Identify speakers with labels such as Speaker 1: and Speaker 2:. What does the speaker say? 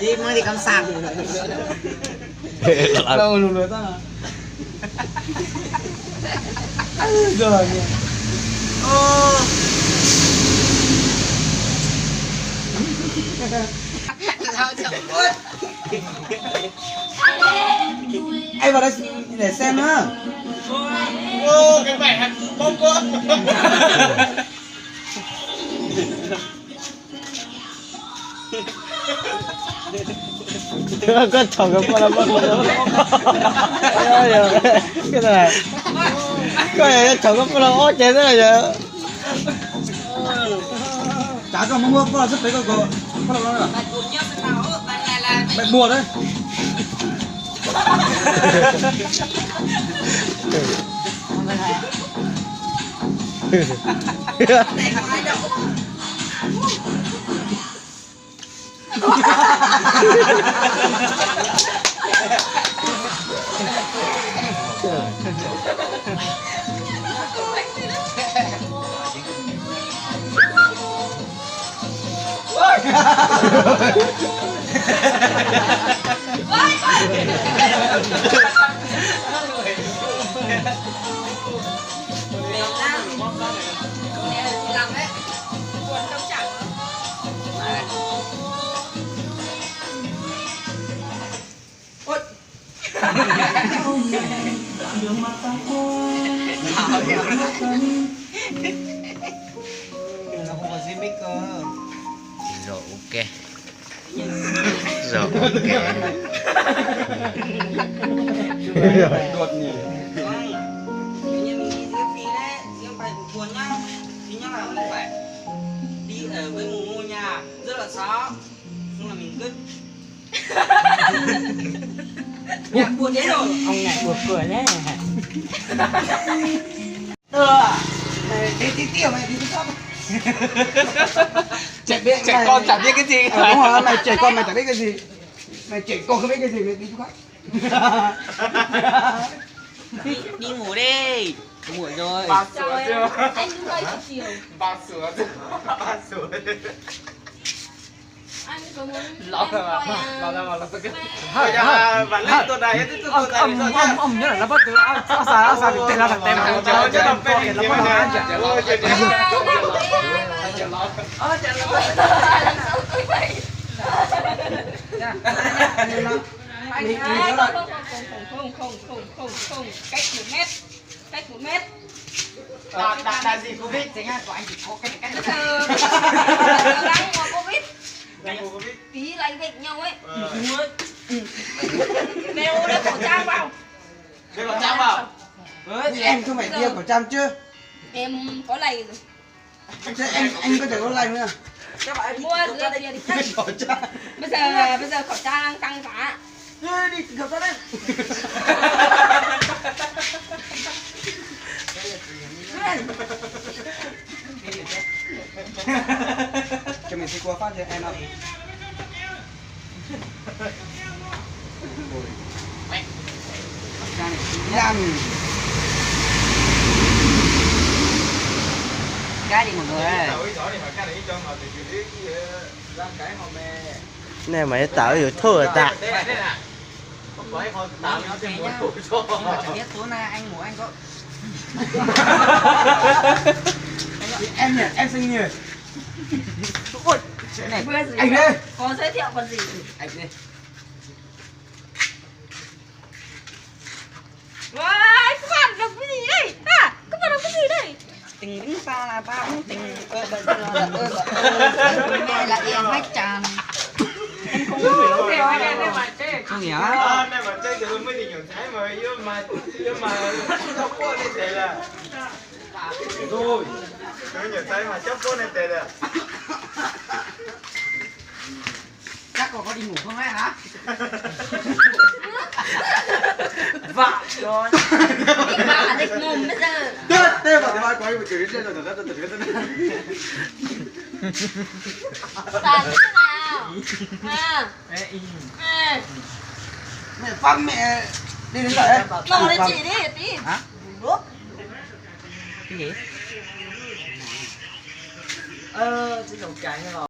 Speaker 1: đi mới đi cắm sạc
Speaker 2: đâu lùi ta rồi
Speaker 1: ô
Speaker 2: em vào đây để xem nữa.
Speaker 1: ô cái mẹ bông quá
Speaker 2: cái thằng cái con cái này cái thằng cái con ó chế thế này vậy chả có mong con rất đấy con nó là mẹ buồn đấy
Speaker 1: nó không có gì mic cơ
Speaker 3: rồi ok rồi ok
Speaker 2: đột nhỉ
Speaker 1: mình đi dưới phi đấy riêng phải buồn nhá thứ nhất là mình phải đi ở với một ngôi nhà rất là xa xong là mình cứ nhạc buồn đấy rồi
Speaker 4: ông ngại buộc cười đấy.
Speaker 1: mày đi tí tiểu mày đi shop
Speaker 2: trẻ con chả biết cái gì đúng rồi mày trẻ con mày chả biết cái gì mày trẻ con không biết cái gì mày đi chỗ khác
Speaker 1: đi ngủ đi muộn rồi
Speaker 5: Bà sửa chưa?
Speaker 4: Anh đứng đây một chiều.
Speaker 5: Bà sửa chưa? Bà sửa
Speaker 4: Anh có muốn
Speaker 5: Lọc
Speaker 4: em
Speaker 5: rồi
Speaker 4: coi
Speaker 5: mà. Lọc ra tôi cái
Speaker 2: Bây giờ
Speaker 5: bạn lên tôi này
Speaker 2: ông nhớ là nó bắt từ áo xa bị tên là thằng tem mà
Speaker 5: Chờ chứ làm phê thì nó bắt
Speaker 4: không cách 1 mét, cách 1 mét.
Speaker 1: đại gì Covid thì nha của anh chỉ có cái
Speaker 4: Đang có Covid. Tí là anh vịnh nhau ấy. Đeo khẩu trang vào.
Speaker 5: Đây còn trang vào.
Speaker 2: em không phải đeo khẩu trang chưa
Speaker 4: Em có lầy rồi.
Speaker 2: thế anh có thể có lành nữa
Speaker 1: các bạn
Speaker 4: Mua rửa tiền đi cắt.
Speaker 2: khẩu trang
Speaker 4: Bây giờ khẩu trang đang căng giá.
Speaker 2: đi khẩu trang đây cho mình đi qua phát cho em nào làm
Speaker 1: cái đi mọi người
Speaker 3: này mày tạo rồi thua ta
Speaker 1: biết tối nay anh ngủ anh có
Speaker 2: em nhỉ em xinh nhỉ ôi
Speaker 1: này
Speaker 2: anh đây
Speaker 4: Có giới thiệu còn gì?
Speaker 1: anh đây
Speaker 4: Wow, các bạn làm cái gì đây? À, các bạn làm cái gì đây?
Speaker 1: tình đứng xa là ba cũng tình mẹ là em hết tràn em không hiểu
Speaker 4: Hiểu anh em mà chơi.
Speaker 1: không hiểu
Speaker 5: Này mà chơi từ mới thì nhổn trái mà yêu mà chóc cô lên thế là rồi cứ nhổn trái mà chóc cô lên thế là
Speaker 1: chắc có đi ngủ không ấy hả
Speaker 4: Vạ rồi. Đi vạ địch mồm bây giờ.
Speaker 2: thế mà cái quay một chữ trên rồi nó
Speaker 4: Tàn như thế nào? À. À.
Speaker 2: mẹ phát mẹ đi đến đây
Speaker 4: Ngồi lên chỉ đi tí.
Speaker 1: hả
Speaker 4: Rút.
Speaker 1: cái gì
Speaker 5: chứ đồng trái rồi